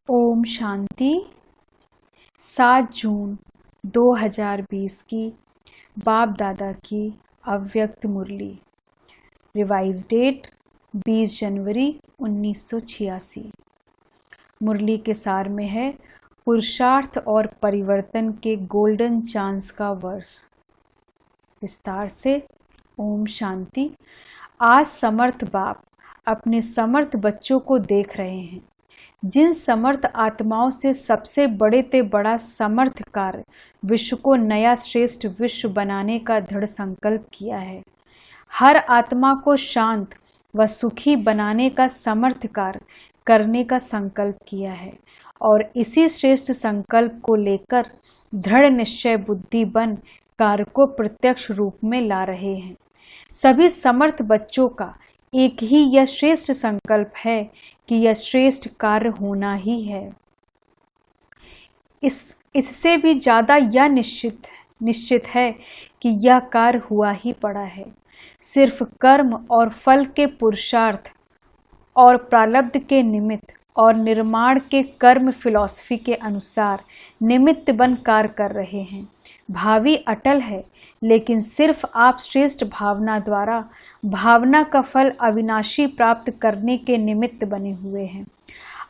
ओम शांति। 7 जून 2020 की बाप दादा की अव्यक्त मुरली। रिवाइज डेट 20 जनवरी 1986। मुरली के सार में है पुरुषार्थ और परिवर्तन के गोल्डन चांस का वर्ष। विस्तार से ओम शांति। आज समर्थ बाप अपने समर्थ बच्चों को देख रहे हैं, जिन समर्थ आत्माओं से सबसे बड़े ते बड़ा समर्थ कार्य विश्व को नया श्रेष्ठ विश्व बनाने का दृढ़ संकल्प किया है। हर आत्मा को शांत व सुखी बनाने का समर्थ कार्य करने का संकल्प किया है और इसी श्रेष्ठ संकल्प को लेकर दृढ़ निश्चय बुद्धि बन कार्य को प्रत्यक्ष रूप में ला रहे हैं। सभी समर्थ बच्चों का एक ही यह श्रेष्ठ संकल्प है कि यह श्रेष्ठ कार्य होना ही है। इससे भी ज्यादा यह निश्चित है कि यह कार्य हुआ ही पड़ा है। सिर्फ कर्म और फल के पुरुषार्थ और प्रारब्ध के निमित्त और निर्माण के कर्म फिलॉसफी के अनुसार निमित्त बन कार्य कर रहे हैं। भावी अटल है, लेकिन सिर्फ आप श्रेष्ठ भावना द्वारा भावना का फल अविनाशी प्राप्त करने के निमित्त बने हुए हैं।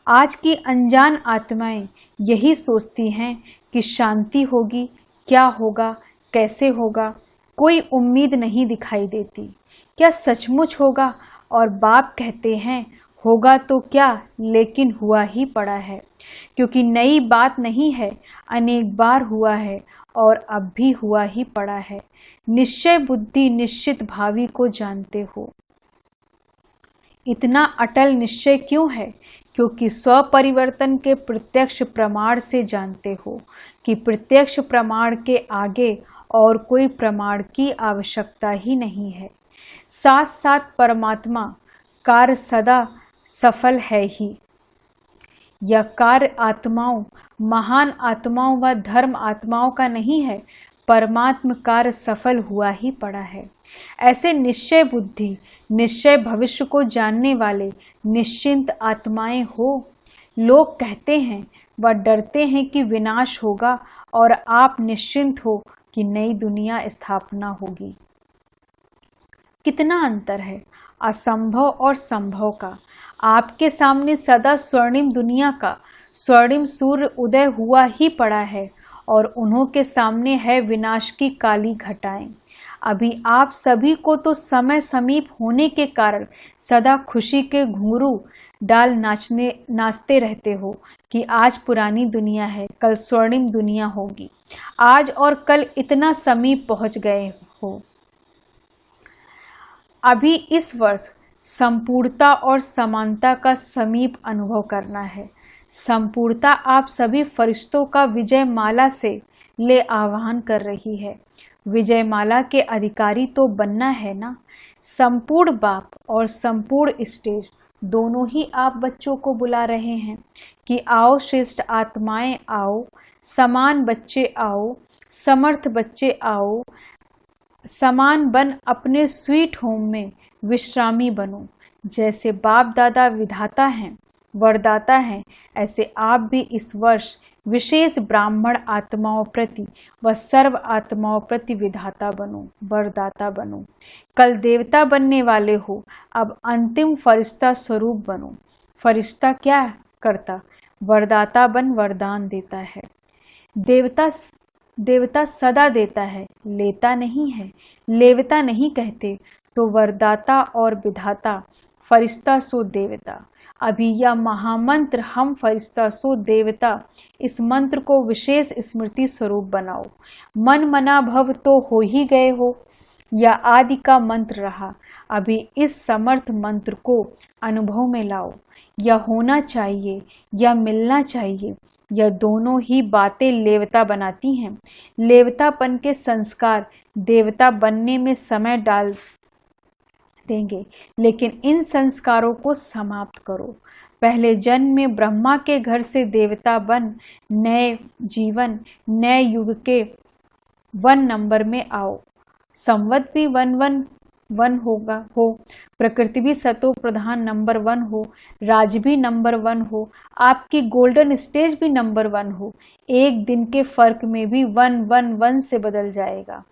आज की अनजान आत्माएं यही सोचती हैं कि शांति होगी, क्या होगा, कैसे होगा, कोई उम्मीद नहीं दिखाई देती। क्या सचमुच होगा? और बाप कहते हैं होगा तो क्या, लेकिन हुआ ही पड़ा है, क्योंकि नई बात नहीं है, अनेक बार हुआ है और अब भी हुआ ही पड़ा है। निश्चय बुद्धि निश्चित भावी को जानते हो। इतना अटल निश्चय क्यों है? क्योंकि स्वपरिवर्तन के प्रत्यक्ष प्रमाण से जानते हो कि प्रत्यक्ष प्रमाण के आगे और कोई प्रमाण की आवश्यकता ही नहीं है। साथ साथ परमात्मा कार्य सदा सफल है ही। यह कार्य आत्माओं, महान आत्माओं व धर्म आत्माओं का नहीं है, परमात्म कार्य सफल हुआ ही पड़ा है। ऐसे निश्चय बुद्धि, निश्चय भविष्य को जानने वाले निश्चिंत आत्माएं हो। लोग कहते हैं व डरते हैं कि विनाश होगा और आप निश्चिंत हो कि नई दुनिया स्थापना होगी। कितना अंतर है असंभव और संभव का। आपके सामने सदा स्वर्णिम दुनिया का स्वर्णिम सूर्य उदय हुआ ही पड़ा है और उन्हों के सामने है विनाश की काली घटाएं। अभी आप सभी को तो समय समीप होने के कारण सदा खुशी के घुंघरू डाल नाचते रहते हो कि आज पुरानी दुनिया है, कल स्वर्णिम दुनिया होगी। आज और कल इतना समीप पहुंच गए हो। अभी इस वर्ष संपूर्णता और समानता का समीप अनुभव करना है। संपूर्णता आप सभी फरिश्तों का विजय माला से ले आह्वान कर रही है। विजय माला के अधिकारी तो बनना है ना। संपूर्ण बाप और संपूर्ण स्टेज दोनों ही आप बच्चों को बुला रहे हैं कि आओ श्रेष्ठ आत्माएं, आओ समान बच्चे, आओ समर्थ बच्चे, आओ समान बन अपने स्वीट होम में विश्रामी बनो। जैसे बाप दादा विधाता हैं, वरदाता हैं, ऐसे आप भी इस वर्ष विशेष ब्राह्मण आत्माओं प्रति व सर्व आत्माओं प्रति विधाता बनो, वरदाता बनो। कल देवता बनने वाले हो, अब अंतिम फरिश्ता स्वरूप बनो। फरिश्ता क्या करता? वरदाता बन वरदान देता है। देवता सदा देता है, लेता नहीं है, लेवता नहीं कहते। तो वरदाता और विधाता, फरिश्ता सो देवता। अभी यह महामंत्र हम फरिश्ता सो देवता, इस मंत्र को विशेष स्मृति स्वरूप बनाओ। मन मना भव तो हो ही गए हो। यह आदि का मंत्र रहा। अभी इस समर्थ मंत्र को अनुभव में लाओ। यह होना चाहिए, यह मिलना चाहिए। यह दोनों ही बातें लेवता बनाती हैं। लेवतापन के संस्कार देवता बनने में समय डाल देंगे, लेकिन इन संस्कारों को समाप्त करो। पहले जन्म में ब्रह्मा के घर से देवता बन नए जीवन, नए युग के 1 नंबर में आओ। संवत भी 11 1 हो, प्रकृति भी सतो प्रधान नंबर 1 हो, राज भी नंबर 1 हो, आपकी गोल्डन स्टेज भी नंबर 1 हो, एक दिन के फर्क में भी 111 से बदल जाएगा।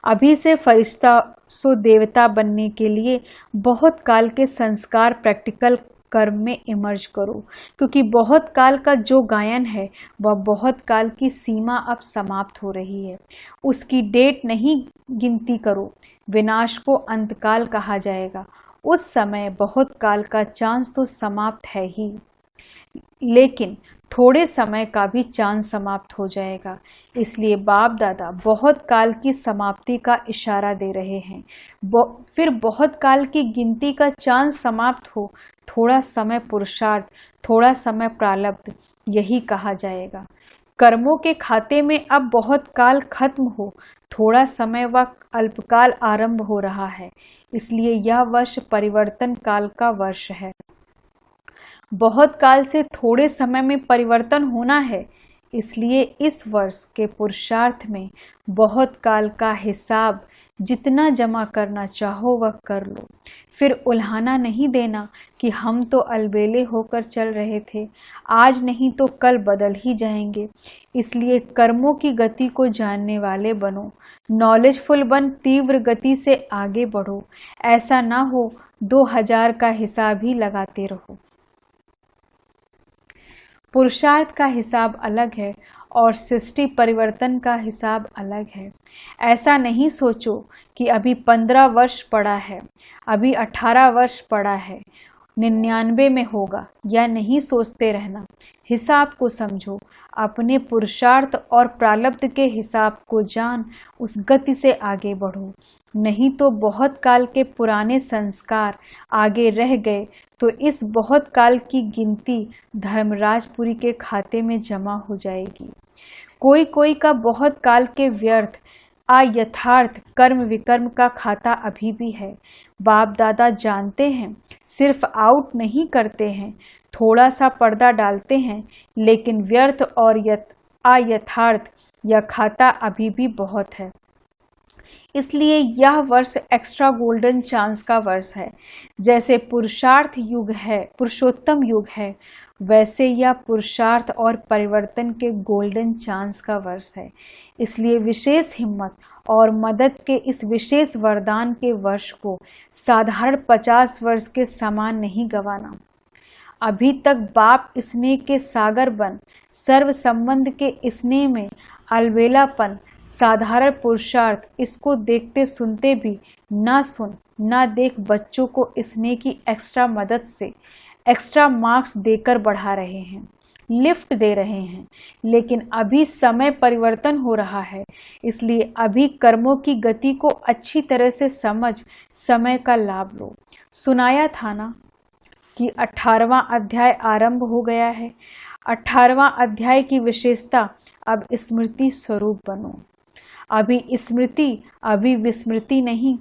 अभी से फरिश्ता सो देवता बनने के लिए बहुत काल के संस्कार प्रैक्टिकल कर्म में इमर्ज करो, क्योंकि बहुत काल का जो गायन है वह बहुत काल की सीमा अब समाप्त हो रही है। उसकी डेट नहीं गिनती करो, विनाश को अंतकाल कहा जाएगा। उस समय बहुत काल का चांस तो समाप्त है ही, लेकिन थोड़े समय का भी चांस समाप्त हो जाएगा। इसलिए बाप दादा बहुत काल की समाप्ति का इशारा दे रहे हैं। फिर बहुत काल की गिनती का चांस समाप्त हो, थोड़ा समय पुरुषार्थ, थोड़ा समय प्रारब्ध, यही कहा जाएगा। कर्मों के खाते में अब बहुत काल खत्म हो, थोड़ा समय व अल्पकाल आरंभ हो रहा है। इसलिए यह वर्ष परिवर्तन काल का वर्ष है। बहुत काल से थोड़े समय में परिवर्तन होना है, इसलिए इस वर्ष के पुरुषार्थ में बहुत काल का हिसाब जितना जमा करना चाहो वह कर लो। फिर उल्हाना नहीं देना कि हम तो अलबेले होकर चल रहे थे, आज नहीं तो कल बदल ही जाएंगे। इसलिए कर्मों की गति को जानने वाले बनो, नॉलेजफुल बन तीव्र गति से आगे बढ़ो। ऐसा ना हो 2000 का हिसाब ही लगाते रहो। पुरुषार्थ का हिसाब अलग है और सृष्टि परिवर्तन का हिसाब अलग है। ऐसा नहीं सोचो कि अभी 15 वर्ष पड़ा है, अभी 18 वर्ष पड़ा है, 99 में होगा, या नहीं सोचते रहना। हिसाब को समझो, अपने पुरुषार्थ और प्रारब्ध के हिसाब को जान, उस गति से आगे बढ़ो। नहीं तो बहुत काल के पुराने संस्कार आगे रह गए तो इस बहुत काल की गिनती धर्मराजपुरी के खाते में जमा हो जाएगी। कोई कोई का बहुत काल के व्यर्थ अयथार्थ कर्म विकर्म का खाता अभी भी है। बाप दादा जानते हैं, सिर्फ आउट नहीं करते हैं, थोड़ा सा पर्दा डालते हैं, लेकिन व्यर्थ और अयथार्थ यह खाता अभी भी बहुत है। इसलिए यह वर्ष एक्स्ट्रा गोल्डन चांस का वर्ष है। जैसे पुरुषार्थ युग है, पुरुषोत्तम युग है, वैसे यह पुरुषार्थ और परिवर्तन के गोल्डन चांस का वर्ष है। इसलिए विशेष हिम्मत और मदद के इस विशेष वरदान के वर्ष को साधारण 50 वर्ष के समान नहीं गंवाना। अभी तक बाप स्नेह के सागर बन, सर्व संबंध के स्नेह में अलबेलापन, साधारण पुरुषार्थ, इसको देखते सुनते भी ना सुन ना देख बच्चों को स्नेह की एक्स्ट्रा मदद से एक्स्ट्रा मार्क्स देकर बढ़ा रहे हैं, लिफ्ट दे रहे हैं। लेकिन अभी समय परिवर्तन हो रहा है, इसलिए अभी कर्मों की गति को अच्छी तरह से समझ समय का लाभ लो। सुनाया था ना कि 18वां अध्याय आरंभ हो गया है। 18वां अध्याय की विशेषता, अब स्मृति स्वरूप बनो। अभी स्मृति, अभी विस्मृति नहीं,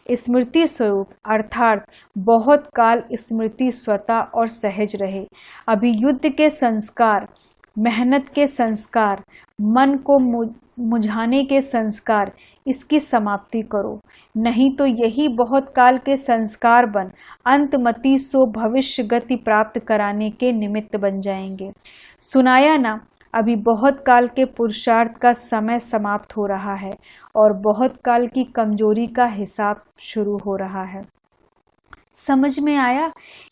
स्मृति स्वरूप अर्थात बहुत काल स्मृति स्वतः और सहज रहे। अभी युद्ध के संस्कार, मेहनत के संस्कार, मन को मुझाने के संस्कार, इसकी समाप्ति करो। नहीं तो यही बहुत काल के संस्कार बन अंतमति सो भविष्य गति प्राप्त कराने के निमित्त बन जाएंगे। सुनाया ना, अभी बहुत काल के पुरुषार्थ का समय समाप्त हो रहा है और बहुत काल की कमजोरी का हिसाब शुरू हो रहा है। समझ में आया?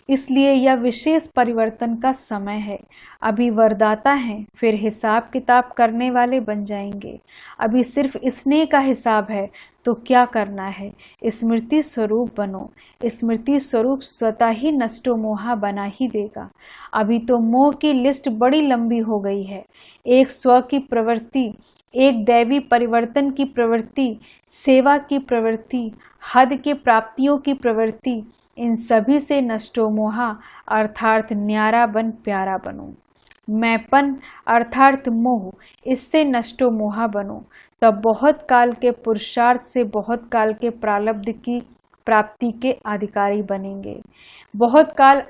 इसलिए यह विशेष परिवर्तन का समय है। अभी वरदाता हैं, फिर हिसाब किताब करने वाले बन जाएंगे। अभी सिर्फ स्नेह का हिसाब है, तो क्या करना है? स्मृति स्वरूप बनो। स्मृति स्वरूप स्वतः ही नष्टो मोहा बना ही देगा। अभी तो मोह की लिस्ट बड़ी लंबी हो गई है। एक स्व की प्रवृत्ति, एक दैवी परिवर्तन की प्रवृत्ति, सेवा की प्रवृत्ति, हद के प्राप्तियों की प्रवृत्ति, इन सभी से नष्टो मोहा अर्थात न्यारा बन प्यारा बनो। मैंपन अर्थात मोह, इससे नष्टो मोहा बनो। तब बहुत काल के पुरुषार्थ से बहुत काल के प्रारब्ध की प्राप्ति के अधिकारी बनेंगे। बहुत काल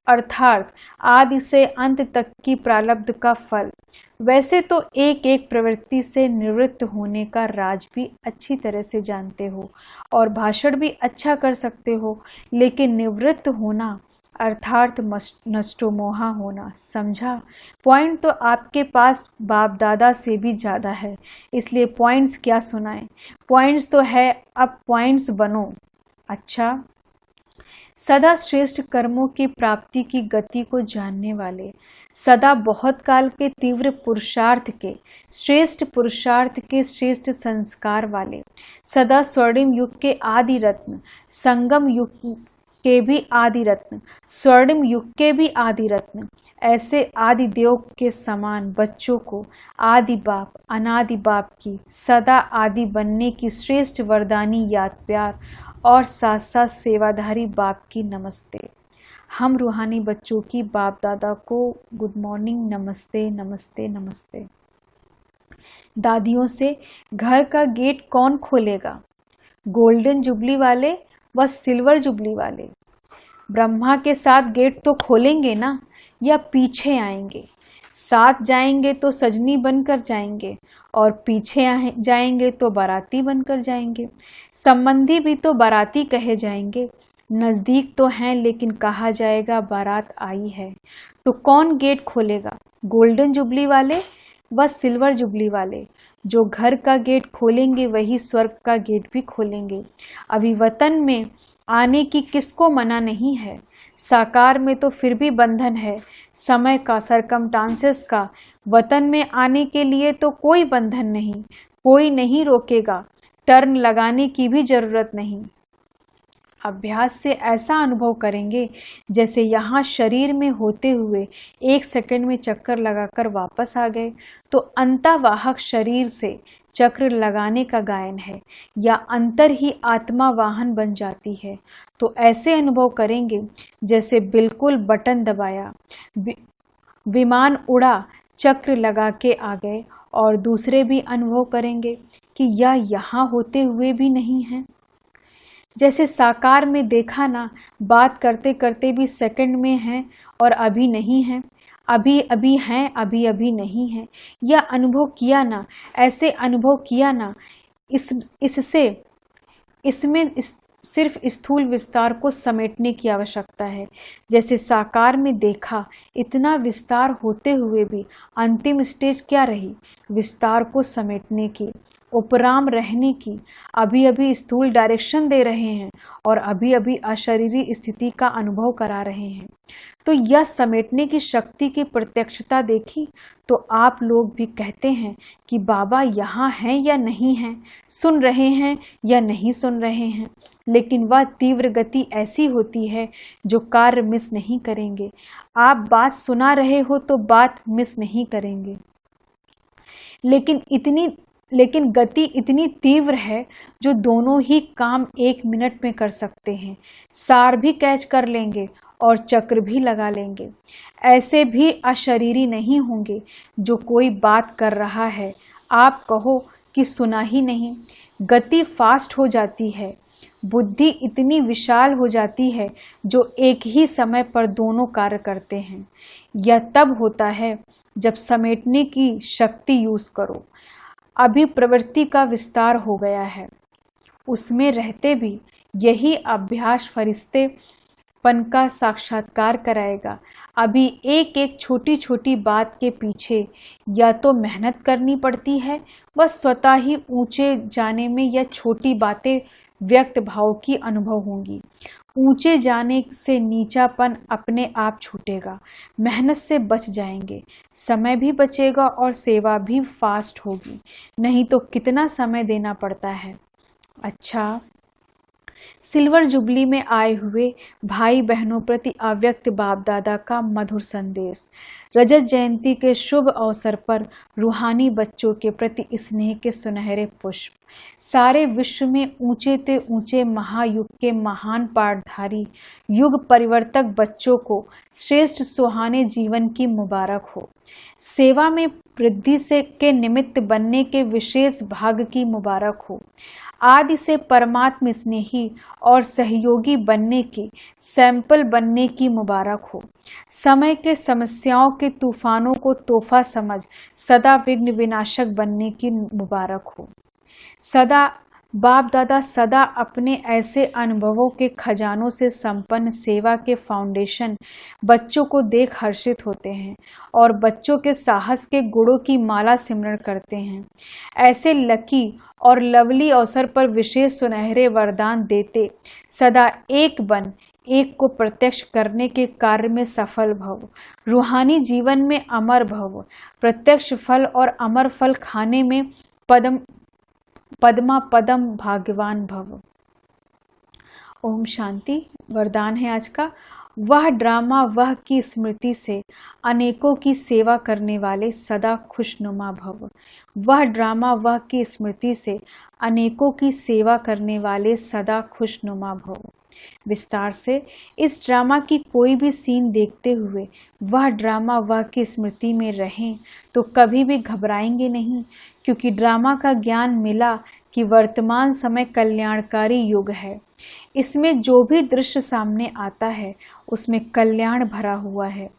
अर्थात आदि से अंत तक की प्रारब्ध का फल। वैसे तो एक एक प्रवृत्ति से निवृत्त होने का राज भी अच्छी तरह से जानते हो और भाषण भी अच्छा कर सकते हो, लेकिन निवृत्त होना अर्थात नष्टो मोहा होना, समझा? पॉइंट तो आपके पास बाप दादा से भी ज़्यादा है, इसलिए पॉइंट्स क्या सुनाएं। पॉइंट्स तो है, अब पॉइंट्स बनो। अच्छा, सदा श्रेष्ठ कर्मों की प्राप्ति की गति को जानने वाले, सदा बहुत काल के तीव्र पुरुषार्थ के, श्रेष्ठ पुरुषार्थ के श्रेष्ठ संस्कार वाले, सदा स्वर्णिम युग के आदि रत्न, संगम युग के भी आदि रत्न, स्वर्णिम युग के भी आदि रत्न, ऐसे आदि देव के समान बच्चों को आदि बाप अनादि बाप की सदा आदि बनने की श्रेष्ठ वरदानी याद प्यार और साथ साथ सेवाधारी बाप की नमस्ते। हम रूहानी बच्चों की बाप दादा को गुड मॉर्निंग, नमस्ते नमस्ते नमस्ते। दादियों से घर का गेट कौन खोलेगा? गोल्डन जुबली वाले व सिल्वर जुबली वाले। ब्रह्मा के साथ गेट तो खोलेंगे ना, या पीछे आएंगे? साथ जाएंगे तो सजनी बनकर जाएंगे और पीछे जाएंगे तो बाराती बनकर जाएंगे। संबंधी भी तो बाराती कहे जाएंगे। नजदीक तो हैं लेकिन कहा जाएगा बारात आई है। तो कौन गेट खोलेगा? गोल्डन जुबली वाले व सिल्वर जुबली वाले। जो घर का गेट खोलेंगे वही स्वर्ग का गेट भी खोलेंगे। अभी वतन में आने की किसको मना नहीं है, साकार में तो फिर भी बंधन है समय का, सरकमस्टांसेस का। वतन में आने के लिए तो कोई बंधन नहीं, कोई नहीं रोकेगा, टर्न लगाने की भी जरूरत नहीं। अभ्यास से ऐसा अनुभव करेंगे जैसे यहाँ शरीर में होते हुए 1 सेकंड में चक्कर लगाकर वापस आ गए। तो अंतर्वाहक शरीर से चक्र लगाने का गायन है, या अंतर ही आत्मा वाहन बन जाती है। तो ऐसे अनुभव करेंगे जैसे बिल्कुल बटन दबाया, विमान उड़ा, चक्र लगा के आ गए। और दूसरे भी अनुभव करेंगे कि यह यहाँ होते हुए भी नहीं है। जैसे साकार में देखा ना, बात करते करते भी सेकंड में है और अभी नहीं है, अभी अभी हैं अभी अभी नहीं है। यह अनुभव किया ना, ऐसे अनुभव किया ना। इसमें सिर्फ स्थूल विस्तार को समेटने की आवश्यकता है। जैसे साकार में देखा, इतना विस्तार होते हुए भी अंतिम स्टेज क्या रही? विस्तार को समेटने की, उपराम रहने की। अभी अभी स्थूल डायरेक्शन दे रहे हैं और अभी अभी अशरीरी स्थिति का अनुभव करा रहे हैं। तो यह समेटने की शक्ति की प्रत्यक्षता देखी तो आप लोग भी कहते हैं कि बाबा यहाँ हैं या नहीं हैं, सुन रहे हैं या नहीं सुन रहे हैं। लेकिन वह तीव्र गति ऐसी होती है जो कार्य मिस नहीं करेंगे। आप बात सुना रहे हो तो बात मिस नहीं करेंगे, लेकिन गति इतनी तीव्र है जो दोनों ही काम 1 मिनट में कर सकते हैं। सार भी कैच कर लेंगे और चक्र भी लगा लेंगे। ऐसे भी अशरीरी नहीं होंगे जो कोई बात कर रहा है, आप कहो कि सुना ही नहीं। गति फास्ट हो जाती है, बुद्धि इतनी विशाल हो जाती है जो एक ही समय पर दोनों कार्य करते हैं। यह तब होता है जब समेटने की शक्ति यूज करो। अभी प्रवृत्ति का विस्तार हो गया है, उसमें रहते भी यही अभ्यास फरिश्तेपन का साक्षात्कार कराएगा। अभी एक एक छोटी छोटी बात के पीछे या तो मेहनत करनी पड़ती है, वह स्वतः ही ऊंचे जाने में, या छोटी बातें व्यक्त भाव की अनुभव होंगी। ऊंचे जाने से नीचापन अपने आप छूटेगा, मेहनत से बच जाएंगे, समय भी बचेगा और सेवा भी फास्ट होगी। नहीं तो कितना समय देना पड़ता है। अच्छा, सिल्वर जुबली में आए हुए भाई बहनों प्रति अव्यक्त बाप दादा का मधुर संदेश। रजत जयंती के शुभ अवसर पर रूहानी बच्चों के प्रति स्नेह के सुनहरे पुष्प। सारे विश्व में ऊंचे ते ऊंचे महायुग के महान पाठधारी युग परिवर्तक बच्चों को श्रेष्ठ सुहाने जीवन की मुबारक हो। सेवा में वृद्धि से के निमित्त बनने के विशेष भाग की मुबारक हो। आदि से परमात्म स्नेही और सहयोगी बनने के सैंपल बनने की मुबारक हो। समय के समस्याओं के तूफानों को तोहफा समझ सदा विघ्न विनाशक बनने की मुबारक हो। सदा बाप दादा सदा अपने ऐसे अनुभवों के खजानों से संपन्न सेवा के फाउंडेशन बच्चों को देख हर्षित होते हैं और बच्चों के साहस के गुणों की माला सिमरण करते हैं। ऐसे लकी और लवली अवसर पर विशेष सुनहरे वरदान देते सदा एक बन एक को प्रत्यक्ष करने के कार्य में सफल भव, रूहानी जीवन में अमर भव, प्रत्यक्ष फल और अमर फल खाने में पद्मा पदम भाग्यवान भव। ओम शांति। वरदान है आज का, वह ड्रामा वह की स्मृति से अनेकों की सेवा करने वाले सदा खुशनुमा भव। वह ड्रामा वह की स्मृति से अनेकों की सेवा करने वाले सदा खुशनुमा भव। विस्तार से, इस ड्रामा की कोई भी सीन देखते हुए वह ड्रामा वह की स्मृति में रहें तो कभी भी घबराएंगे नहीं, क्योंकि ड्रामा का ज्ञान मिला कि वर्तमान समय कल्याणकारी युग है। इसमें जो भी दृश्य सामने आता है उसमें कल्याण भरा हुआ है।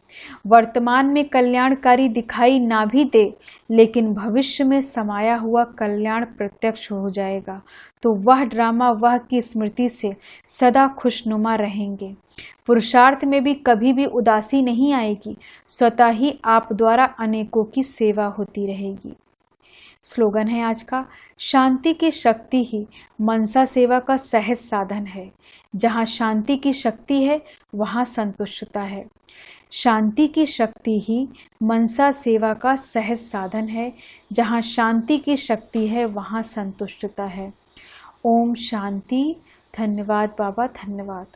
वर्तमान में कल्याणकारी दिखाई ना भी दे, लेकिन भविष्य में समाया हुआ कल्याण प्रत्यक्ष हो जाएगा। तो वह ड्रामा वह की स्मृति से सदा खुशनुमा रहेंगे। पुरुषार्थ में भी कभी भी उदासी नहीं आएगी। स्वतः ही आप द्वारा अनेकों की सेवा होती रहेगी। स्लोगन है आज का, शांति की शक्ति ही मनसा सेवा का सहज साधन है। जहाँ शांति की शक्ति है वहाँ संतुष्टता है। शांति की शक्ति ही मनसा सेवा का सहज साधन है। जहाँ शांति की शक्ति है वहाँ संतुष्टता है। ओम शांति। धन्यवाद बाबा, धन्यवाद।